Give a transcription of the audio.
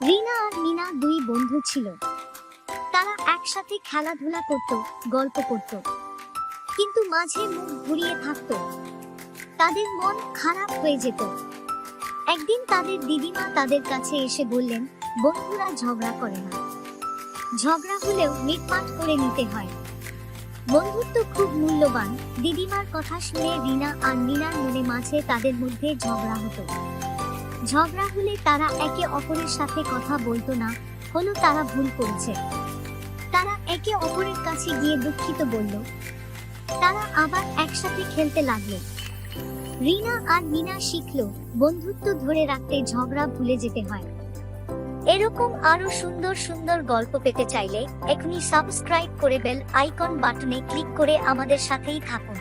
রিনা আর মিনা দুই বন্ধু ছিল। তারা একসাথে খেলাধুলা করত, গল্প করত, কিন্তু মাঝে মুখ ঘুরিয়ে থাকত। তাদের মন খারাপ হয়ে যেত। একদিন তাদের দিদিমা তাদের কাছে এসে বললেন, বন্ধুরা ঝগড়া করে না, ঝগড়া হলেও মিটমাট করে নিতে হয়। বন্ধুত্ব খুব মূল্যবান। দিদিমার কথা শুনে রিনা আর মিনার মনে মাঝে তাদের মধ্যে ঝগড়া হতো। ঝগড়া হলে তারা একে অপরের সাথে কথা বলতো না, হলো তারা ভুল করেছে। তারা একে অপরের কাছে গিয়ে দুঃখিত বলল। তারা আবার একসাথে খেলতে লাগলো। রিনা আর মিনা শিখলো বন্ধুত্ব ধরে রাখতে ঝগড়া ভুলে যেতে হয়। এরকম আরো সুন্দর সুন্দর গল্প পেতে চাইলে এখনই সাবস্ক্রাইব করে বেল আইকন বাটনে ক্লিক করে আমাদের সাথেই থাকুন।